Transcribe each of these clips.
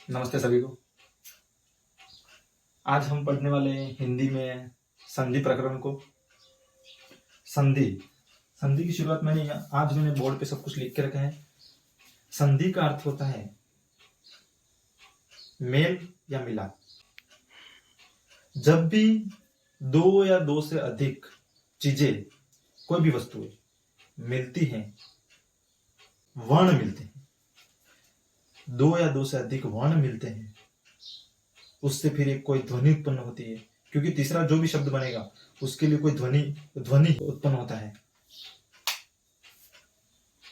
नमस्ते सभी को। आज हम पढ़ने वाले हैं हिंदी में संधि प्रकरण को। संधि संधि की शुरुआत मैंने बोर्ड पे सब कुछ लिख के रखा है। संधि का अर्थ होता है मेल या मिलाप। जब भी दो या दो से अधिक चीजें, कोई भी वस्तुएं मिलती हैं, वर्ण मिलते हैं, दो या दो से अधिक वर्ण मिलते हैं, उससे फिर एक कोई ध्वनि उत्पन्न होती है, क्योंकि तीसरा जो भी शब्द बनेगा उसके लिए कोई ध्वनि उत्पन्न होता है,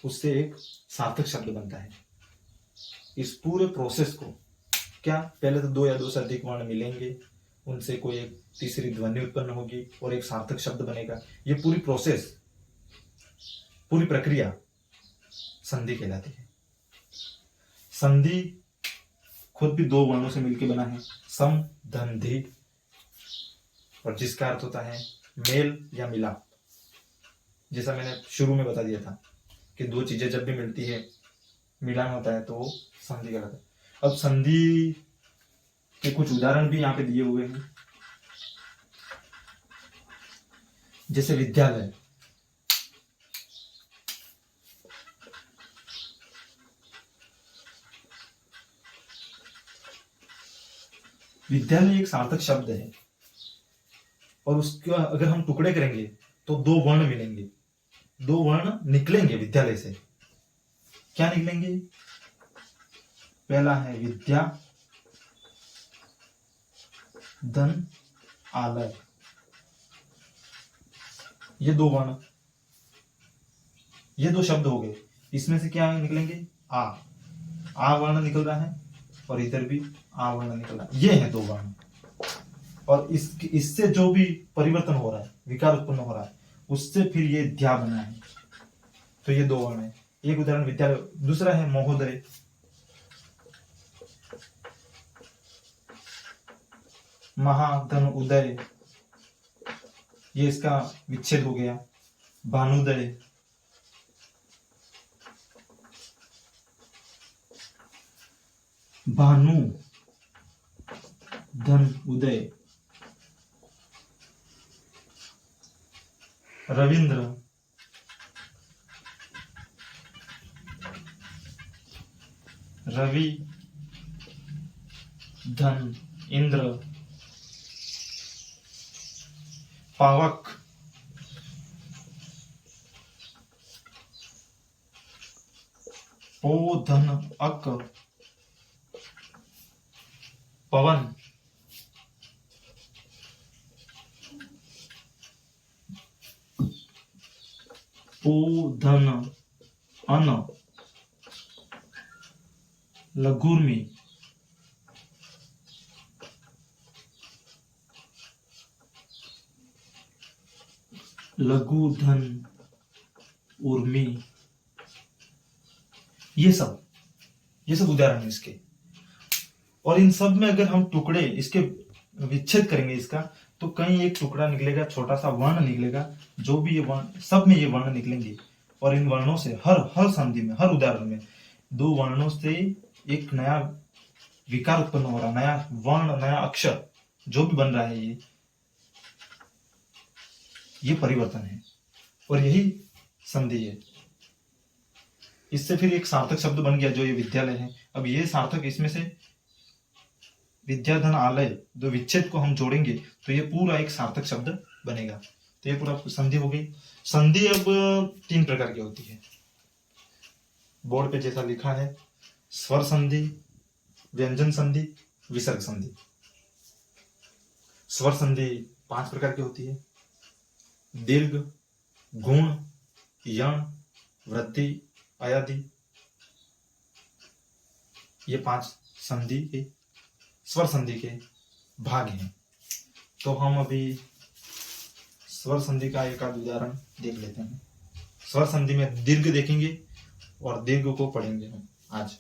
उससे एक सार्थक शब्द बनता है। इस पूरे प्रोसेस को पहले तो दो या दो से अधिक वर्ण मिलेंगे, उनसे कोई एक तीसरी ध्वनि उत्पन्न होगी और एक सार्थक शब्द बनेगा। ये पूरी प्रोसेस, पूरी प्रक्रिया संधि कहलाती है। संधि खुद भी दो वर्णों से मिलकर बना है, सम धन धी, और जिसका अर्थ होता है मेल या मिलाप। जैसा मैंने शुरू में बता दिया था कि दो चीजें जब भी मिलती है, मिलान होता है, तो वो संधि कहलाता है। अब संधि के कुछ उदाहरण भी यहाँ पे दिए हुए हैं, जैसे विद्यालय। विद्यालय एक सार्थक शब्द है और उसका अगर हम टुकड़े करेंगे तो दो वर्ण मिलेंगे, दो वर्ण निकलेंगे विद्यालय से। क्या निकलेंगे? पहला है विद्या, धन, आलय। ये दो वर्ण, ये दो शब्द हो गए। इसमें से क्या निकलेंगे? आ वर्ण निकल रहा है और इधर भी आ वर्ण निकल रहा है। ये है दो वर्ण, और इससे जो भी परिवर्तन हो रहा है, विकार उत्पन्न हो रहा है, उससे फिर ये ध्या बना है। तो ये दो वर्ण है। एक उदाहरण विद्यालय। दूसरा है महोदय। महाधन उदय, ये इसका विच्छेद हो गया। भानुदय, भानु धन उदय। रविंद्र, रवि धन इंद्र। पावक, पो धन अक, पवन। पो धन अन, लघुर्मी। लघु धन उर्मी। ये सब उदाहरण है इसके। और इन सब में अगर हम टुकड़े इसके विच्छेद करेंगे इसका, तो कहीं एक टुकड़ा निकलेगा, छोटा सा वर्ण निकलेगा। जो भी ये वर्ण, सब में ये वर्ण निकलेंगे, और इन वर्णों से हर संधि में, हर उदाहरण में दो वर्णों से एक नया विकार उत्पन्न हो रहा है, नया वर्ण, नया अक्षर जो भी बन रहा है, ये परिवर्तन है, और यही संधि है। इससे फिर एक सार्थक शब्द बन गया जो ये विद्यालय है। अब ये सार्थक, इसमें से विद्याधन आलय, दो विच्छेद को हम जोड़ेंगे तो ये पूरा एक सार्थक शब्द बनेगा। तो ये पूरा संधि हो गई। संधि अब 3 प्रकार की होती है, बोर्ड पे जैसा लिखा है: स्वर संधि, व्यंजन संधि, विसर्ग संधि। स्वर संधि 5 प्रकार की होती है: दीर्घ, गुण, यण, वृद्धि, अयादि। ये 5 संधि के, स्वर संधि के भाग हैं। तो हम अभी स्वर संधि का एक आध उदाहरण देख लेते हैं। स्वर संधि में दीर्घ देखेंगे और दीर्घ को पढ़ेंगे हम आज।